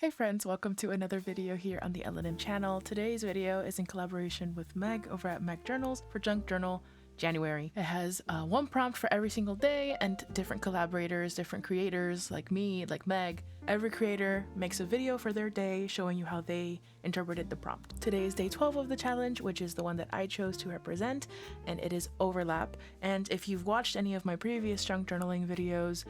Hey friends, welcome to another video here on the L&M channel. Today's video is in collaboration with Meg over at Meg Journals for Junk Journal January. It has one prompt for every single day and different collaborators, different creators like me, like Meg. Every creator makes a video for their day showing you how they interpreted the prompt. Today is day 12 of the challenge, which is the one that I chose to represent, and it is overlap. And if you've watched any of my previous junk journaling videos,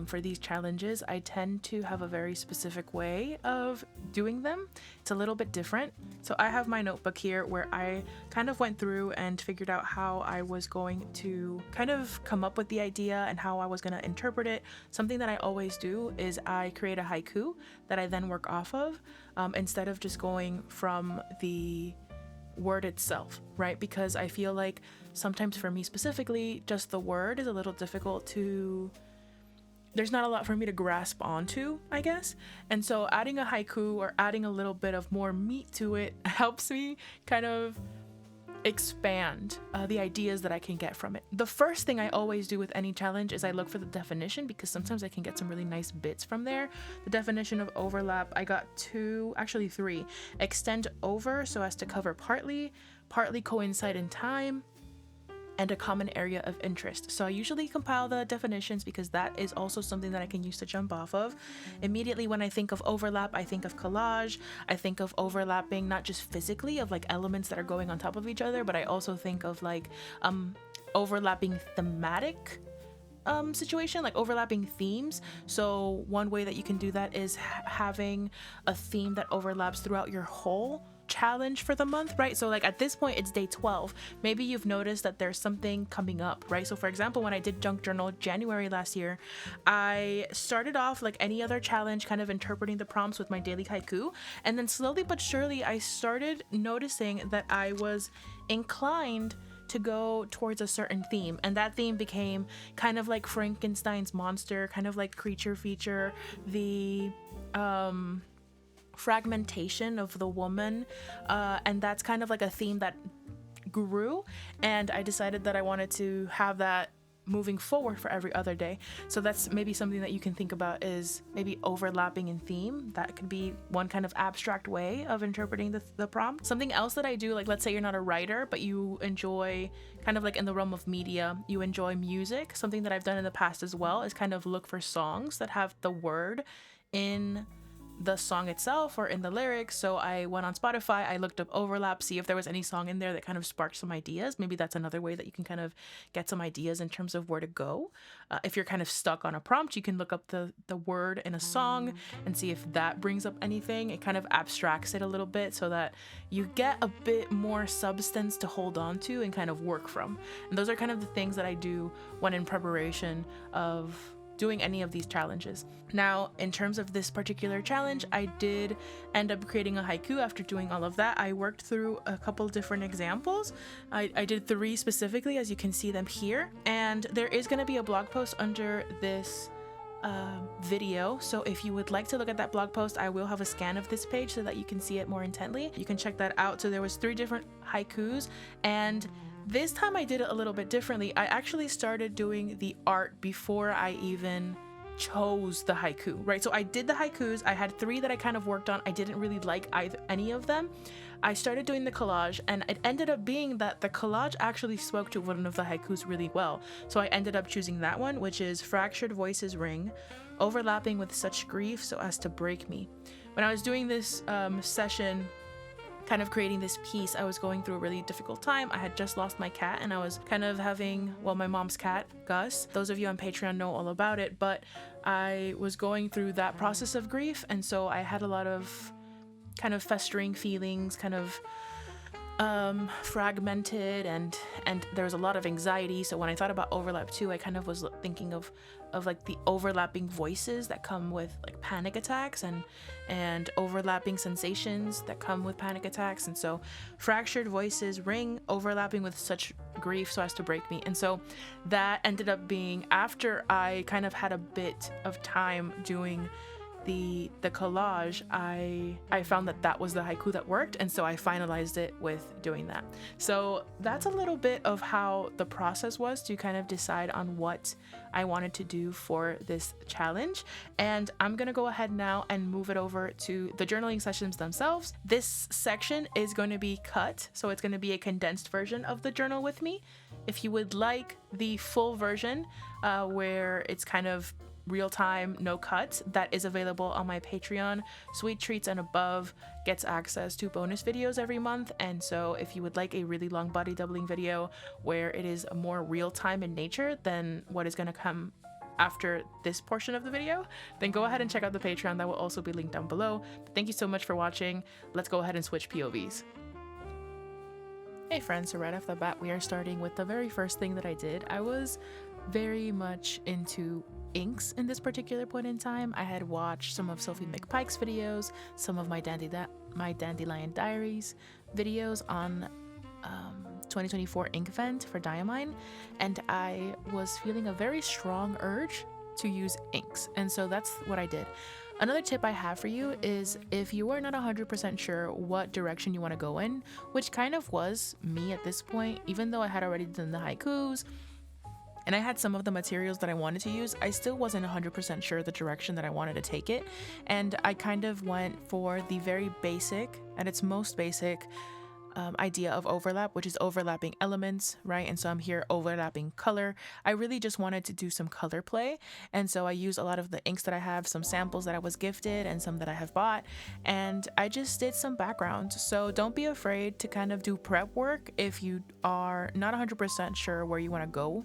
for these challenges, I tend to have a very specific way of doing them. It's a little bit different. So I have my notebook here where I kind of went through and figured out how I was going to kind of come up with the idea and how I was going to interpret it. Something that I always do is I create a haiku that I then work off of, instead of just going from the word itself, right? Because I feel like sometimes for me specifically, just the word is a little difficult to there's not a lot for me to grasp onto, I guess. And so adding a haiku or adding a little bit of more meat to it helps me kind of expand the ideas that I can get from it. The first thing I always do with any challenge is I look for the definition, because sometimes I can get some really nice bits from there. The definition of overlap, I got actually three. Extend over so as to cover partly coincide in time, and a common area of interest. So I usually compile the definitions because that is also something that I can use to jump off of. Immediately when I think of overlap, I think of collage. I think of overlapping not just physically of like elements that are going on top of each other, but I also think of like overlapping thematic situation, like overlapping themes. So one way that you can do that is having a theme that overlaps throughout your whole challenge for the month, right? So like at this point it's day 12. Maybe you've noticed that there's something coming up, right? So for example, when I did Junk Journal January last year, I started off like any other challenge, kind of interpreting the prompts with my daily haiku, and then slowly but surely I started noticing that I was inclined to go towards a certain theme, and that theme became kind of like Frankenstein's monster, kind of like creature feature, the fragmentation of the woman, and that's kind of like a theme that grew, and I decided that I wanted to have that moving forward for every other day. So that's maybe something that you can think about, is maybe overlapping in theme. That could be one kind of abstract way of interpreting the prompt. Something else that I do, like let's say you're not a writer but you enjoy kind of like in the realm of media, you enjoy music. Something that I've done in the past as well is kind of look for songs that have the word in the song itself or in the lyrics. So I went on Spotify, I looked up overlap, see if there was any song in there that kind of sparked some ideas. Maybe that's another way that you can kind of get some ideas in terms of where to go. If you're kind of stuck on a prompt, you can look up the word in a song and see if that brings up anything. It kind of abstracts it a little bit so that you get a bit more substance to hold on to and kind of work from. And those are kind of the things that I do when in preparation of doing any of these challenges. Now, in terms of this particular challenge, I did end up creating a haiku after doing all of that. I worked through a couple different examples. I did three specifically, as you can see them here, and there is going to be a blog post under this video. So if you would like to look at that blog post, I will have a scan of this page so that you can see it more intently. You can check that out. So there was three different haikus, and this time I did it a little bit differently. I actually started doing the art before I even chose the haiku, right? So I did the haikus. I had three that I kind of worked on. I didn't really like any of them. I started doing the collage, and it ended up being that the collage actually spoke to one of the haikus really well. So I ended up choosing that one, which is fractured voices ring, overlapping with such grief so as to break me. When I was doing this session, kind of creating this piece, I was going through a really difficult time. I had just lost my cat, and I was kind of having, well, my mom's cat, Gus. Those of you on Patreon know all about it, but I was going through that process of grief, and so I had a lot of kind of festering feelings, kind of fragmented, and there was a lot of anxiety. So when I thought about overlap too, I kind of was thinking of like the overlapping voices that come with like panic attacks and overlapping sensations that come with panic attacks. And so fractured voices ring, overlapping with such grief so as to break me. And so that ended up being after I kind of had a bit of time doing the collage, I found that was the haiku that worked, and so I finalized it with doing that. So that's a little bit of how the process was to kind of decide on what I wanted to do for this challenge. And I'm gonna go ahead now and move it over to the journaling sessions themselves. This section is going to be cut, so it's going to be a condensed version of the journal with me. If you would like the full version, where it's kind of real time, no cuts, that is available on my Patreon. Sweet Treats and Above gets access to bonus videos every month, and so if you would like a really long body doubling video where it is more real time in nature than what is going to come after this portion of the video, then go ahead and check out the Patreon. That will also be linked down below. But thank you so much for watching. Let's go ahead and switch POVs. Hey friends, so right off the bat we are starting with the very first thing that I did. I was very much into inks in this particular point in time. I had watched some of Sophie McPike's videos, some of my Dandelion Diaries videos on 2024 ink vent for Diamine, and I was feeling a very strong urge to use inks, and so that's what I did. Another tip I have for you is if you are not 100% sure what direction you want to go in, which kind of was me at this point, even though I had already done the haikus and I had some of the materials that I wanted to use, I still wasn't 100% sure the direction that I wanted to take it. And I kind of went for the very basic, at its most basic, idea of overlap, which is overlapping elements, right? And so I'm here overlapping color. I really just wanted to do some color play, and so I use a lot of the inks that I have, some samples that I was gifted and some that I have bought, and I just did some backgrounds. So don't be afraid to kind of do prep work if you are not 100% sure where you want to go.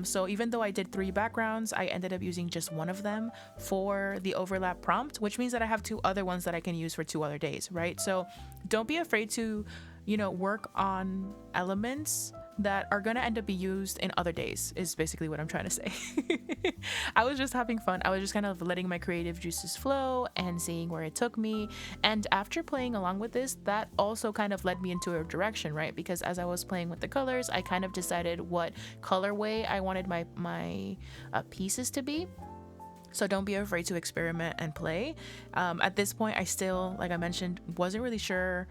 So even though I did 3 backgrounds, I ended up using just one of them for the overlap prompt, which means that I have 2 other ones that I can use for 2 other days, right? So don't be afraid to work on elements that are going to end up be used in other days, is basically what I'm trying to say. I was just having fun. I was just kind of letting my creative juices flow and seeing where it took me. And after playing along with this, that also kind of led me into a direction, right? Because as I was playing with the colors, I kind of decided what colorway I wanted my pieces to be. So don't be afraid to experiment and play. At this point, I still, like I mentioned, wasn't really sure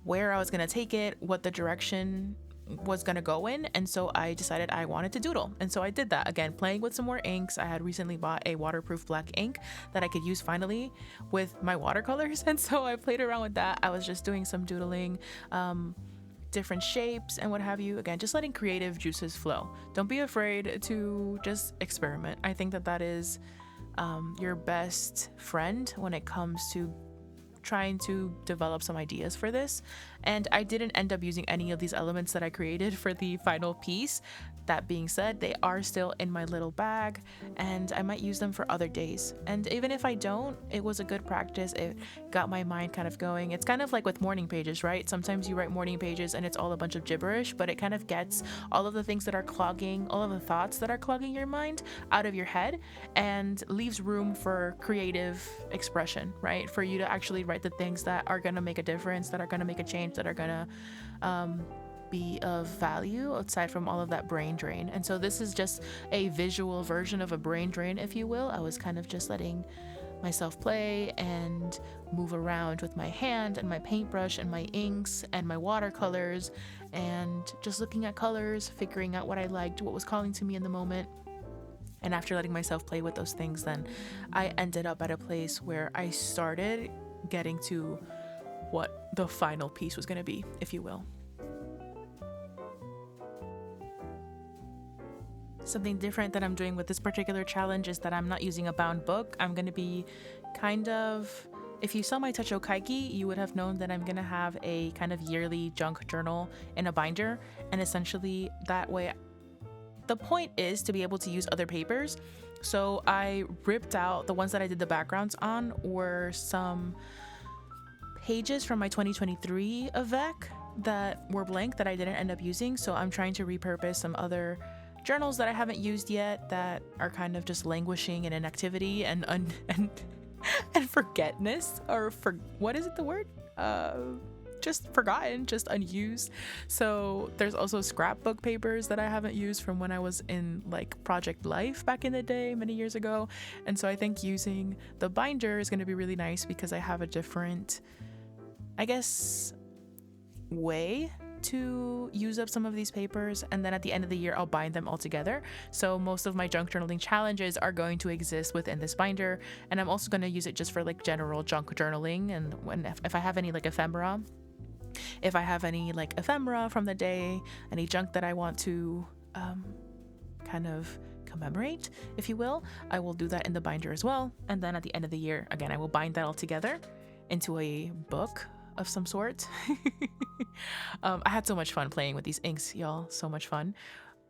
where I was going to take it, what the direction was going to go in, and so I decided I wanted to doodle, and so I did that. Again, playing with some more inks. I had recently bought a waterproof black ink that I could use finally with my watercolors, and so I played around with that. I was just doing some doodling, different shapes and what have you. Again, just letting creative juices flow. Don't be afraid to just experiment. I think that is your best friend when it comes to trying to develop some ideas for this. And I didn't end up using any of these elements that I created for the final piece. That being said, they are still in my little bag and I might use them for other days. And even if I don't, it was a good practice. It got my mind kind of going. It's kind of like with morning pages, right? Sometimes you write morning pages and it's all a bunch of gibberish, but it kind of gets all of the things that are clogging, all of the thoughts that are clogging your mind out of your head and leaves room for creative expression, right? For you to actually write the things that are going to make a difference, that are going to make a change, that are going to be of value aside from all of that brain drain. And so this is just a visual version of a brain drain, if you will. I was kind of just letting myself play and move around with my hand and my paintbrush and my inks and my watercolors and just looking at colors, figuring out what I liked, what was calling to me in the moment. And after letting myself play with those things, then I ended up at a place where I started getting to what the final piece was going to be, if you will. Something different that I'm doing with this particular challenge is that I'm not using a bound book. I'm going to be kind of, if you saw my Techo Kaiki, you would have known that I'm going to have a kind of yearly junk journal in a binder. And essentially that way, the point is to be able to use other papers. So I ripped out the ones that I did the backgrounds on were some pages from my 2023 Avec that were blank that I didn't end up using. So I'm trying to repurpose some other journals that I haven't used yet that are kind of just languishing in inactivity and forgetness, or for what is it, the word? just forgotten, just unused. So there's also scrapbook papers that I haven't used from when I was in like Project Life back in the day, many years ago. And so I think using the binder is going to be really nice because I have a different, I guess, way to use up some of these papers, and then at the end of the year I'll bind them all together. So most of my junk journaling challenges are going to exist within this binder, and I'm also going to use it just for like general junk journaling. And if I have any like ephemera, from the day, any junk that I want to kind of commemorate, if you will, I will do that in the binder as well. And then at the end of the year, again, I will bind that all together into a book of some sort. I had so much fun playing with these inks, y'all. So much fun.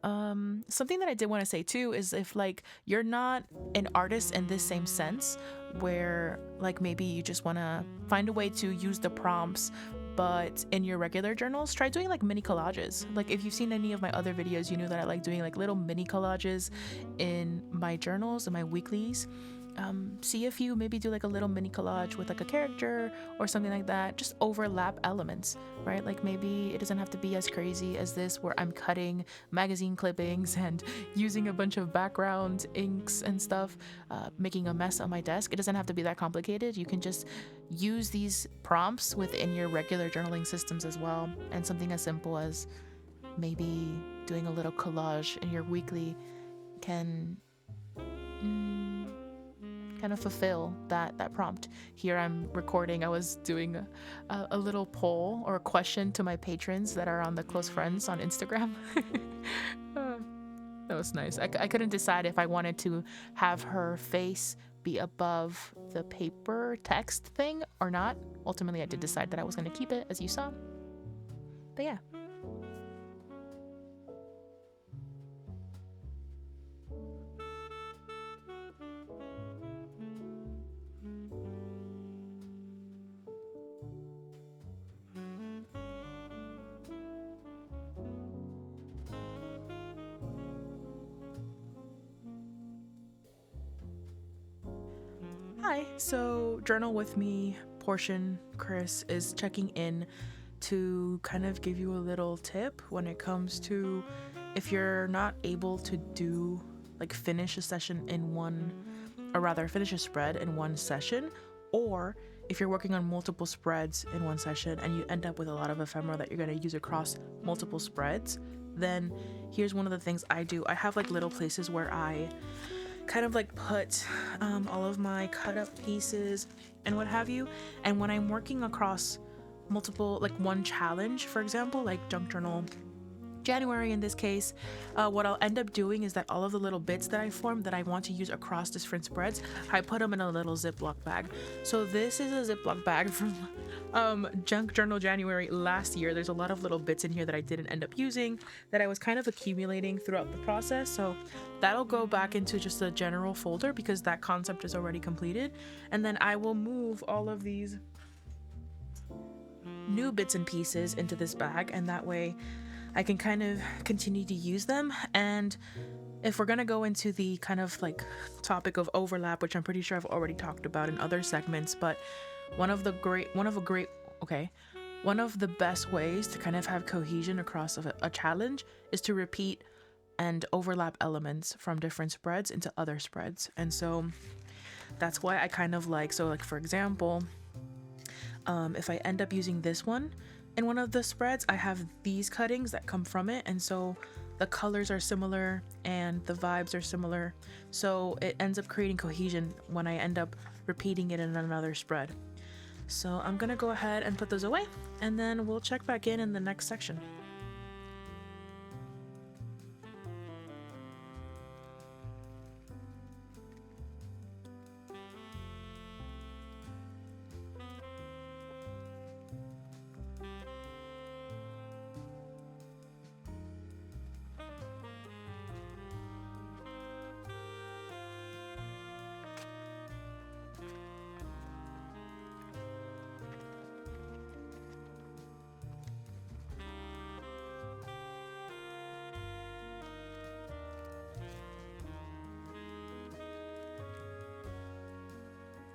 Something that I did want to say too is if like you're not an artist in this same sense, where like maybe you just want to find a way to use the prompts but in your regular journals, try doing like mini collages. Like if you've seen any of my other videos, you know that I like doing like little mini collages in my journals and my weeklies. See if you maybe do like a little mini collage with like a character or something like that. Just overlap elements, right? Like maybe it doesn't have to be as crazy as this where I'm cutting magazine clippings and using a bunch of background inks and stuff, making a mess on my desk. It doesn't have to be that complicated. You can just use these prompts within your regular journaling systems as well. And something as simple as maybe doing a little collage in your weekly can kind of fulfill that prompt. Here I'm recording, I was doing a little poll or a question to my patrons that are on the close friends on Instagram. That was nice. I couldn't decide if I wanted to have her face be above the paper text thing or not. Ultimately, I did decide that I was going to keep it, as you saw. But yeah. Hi, so Journal With Me portion, Chris, is checking in to kind of give you a little tip when it comes to if you're not able to do, like finish a session in one, or rather finish a spread in one session, or if you're working on multiple spreads in one session and you end up with a lot of ephemera that you're going to use across multiple spreads, then here's one of the things I do. I have like little places where I kind of like put all of my cut up pieces and what have you. And when I'm working across multiple, like one challenge, for example, like Junk Journal January in this case, what I'll end up doing is that all of the little bits that I formed that I want to use across different spreads, I put them in a little Ziploc bag. So this is a Ziploc bag from Junk Journal January last year. There's a lot of little bits in here that I didn't end up using that I was kind of accumulating throughout the process. So that'll go back into just a general folder because that concept is already completed. And then I will move all of these new bits and pieces into this bag, and that way I can kind of continue to use them. And if we're going to go into the kind of like topic of overlap, which I'm pretty sure I've already talked about in other segments, but one of the best ways to kind of have cohesion across a challenge is to repeat and overlap elements from different spreads into other spreads. And so that's why I kind of like, so like for example, if I end up using this one in one of the spreads, I have these cuttings that come from it, and so the colors are similar and the vibes are similar, so it ends up creating cohesion when I end up repeating it in another spread. So I'm gonna go ahead and put those away, and then we'll check back in the next section.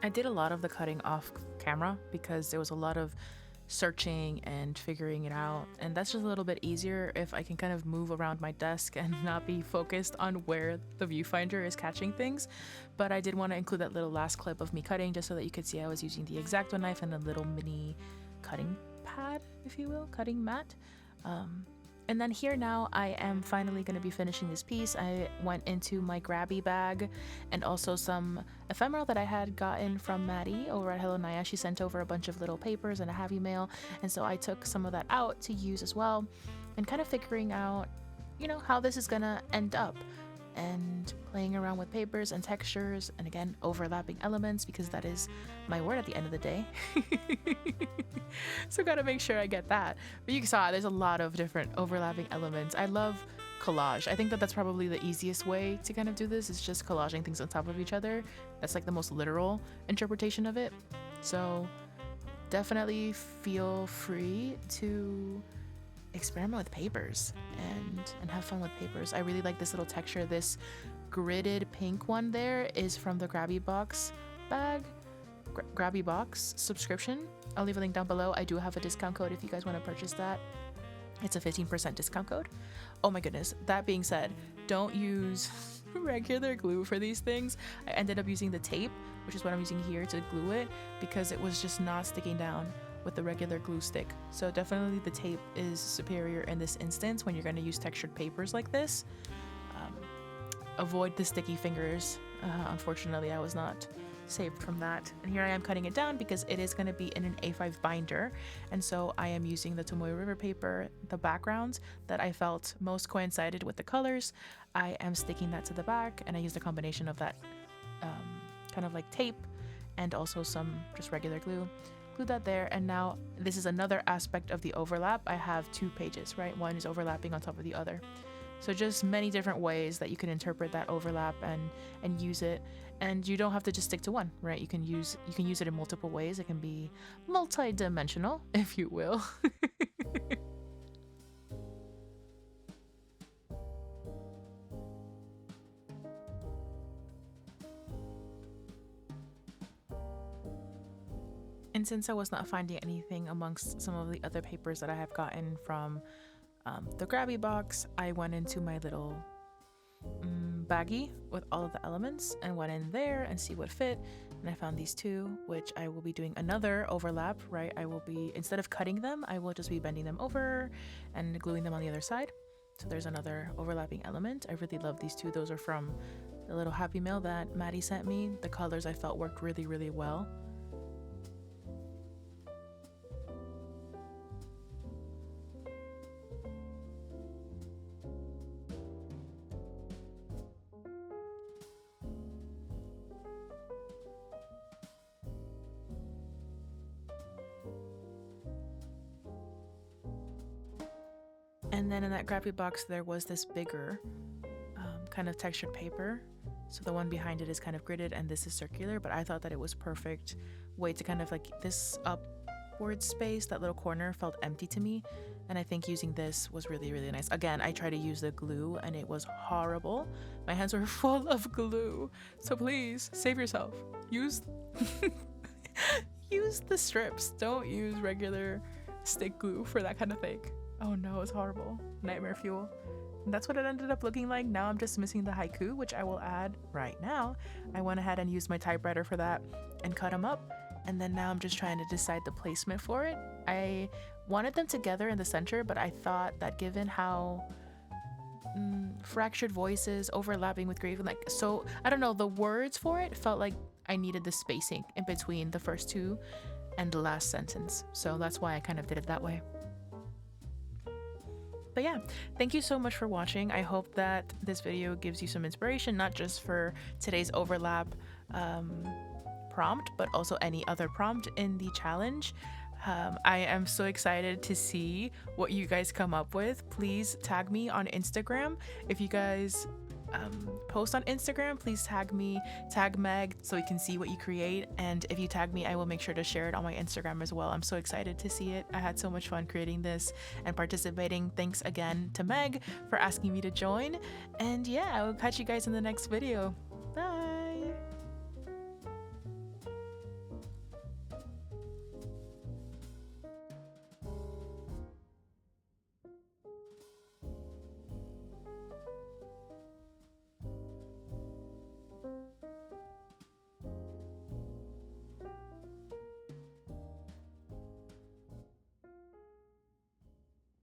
I did a lot of the cutting off camera because there was a lot of searching and figuring it out. And that's just a little bit easier if I can kind of move around my desk and not be focused on where the viewfinder is catching things. But I did want to include that little last clip of me cutting just so that you could see I was using the X-Acto knife and a little mini cutting pad, if you will, cutting mat. And then here now I am finally going to be finishing this piece. I went into my grabby bag and also some ephemera that I had gotten from Maddie over at Hello Naya. She sent over a bunch of little papers and a happy mail, and so I took some of that out to use as well, and kind of figuring out, you know, how this is gonna end up, and playing around with papers and textures, and again overlapping elements, because that is my word at the end of the day. So gotta make sure I get that. But you saw there's a lot of different overlapping elements. I love collage. I think that that's probably the easiest way to kind of do this, is just collaging things on top of each other. That's like the most literal interpretation of it. So definitely feel free to experiment with papers and have fun with papers. I really like this little texture. This gridded pink one there is from the Grabby Box bag, Grabby Box subscription. I'll leave a link down below. I do have a discount code if you guys want to purchase that. It's a 15% discount code. Oh my goodness. That being said, don't use regular glue for these things. I ended up using the tape, which is what I'm using here to glue it, because it was just not sticking down with the regular glue stick. So definitely the tape is superior in this instance when you're going to use textured papers like this. Avoid the sticky fingers. Unfortunately, I was not saved from that. And here I am cutting it down because it is going to be in an A5 binder, and so I am using the Tomoe River paper, the backgrounds that I felt most coincided with the colors. I am sticking that to the back, and I used a combination of that kind of like tape and also some just regular glue. Glue that there, and now this is another aspect of the overlap. I have two pages, right? One is overlapping on top of the other. So just many different ways that you can interpret that overlap and use it. And you don't have to just stick to one, right? You can use it in multiple ways. It can be multi-dimensional, if you will. And since I was not finding anything amongst some of the other papers that I have gotten from the Grabby Box, I went into my little baggie with all of the elements and went in there and see what fit. And I found these two, which I will be doing another overlap, right? I will be, instead of cutting them, I will just be bending them over and gluing them on the other side. So there's another overlapping element. I really love these two. Those are from the little happy mail that Maddie sent me. The colors I felt worked really, really well. And then in that Grabby Box, there was this bigger kind of textured paper. So the one behind it is kind of gridded and this is circular, but I thought that it was perfect way to kind of like this upward space, that little corner felt empty to me. And I think using this was really, really nice. Again, I tried to use the glue and it was horrible. My hands were full of glue. So please save yourself. Use use the strips. Don't use regular stick glue for that kind of thing. Oh no, it's horrible. Nightmare fuel. And that's what it ended up looking like. Now I'm just missing the haiku, which I will add right now. I went ahead and used my typewriter for that and cut them up. And then now I'm just trying to decide the placement for it. I wanted them together in the center, but I thought that given how fractured voices overlapping with grave, like, so I don't know, the words for it felt like I needed the spacing in between the first two and the last sentence. So that's why I kind of did it that way. But yeah, thank you so much for watching. I hope that this video gives you some inspiration, not just for today's overlap prompt, but also any other prompt in the challenge. I am so excited to see what you guys come up with. Please tag me on Instagram. If you guys post on Instagram, please tag me, tag Meg, so we can see what you create. And if you tag me, I will make sure to share it on my Instagram as well. I'm so excited to see it. I had so much fun creating this and participating. Thanks again to Meg for asking me to join. And yeah, I will catch you guys in the next video. Bye.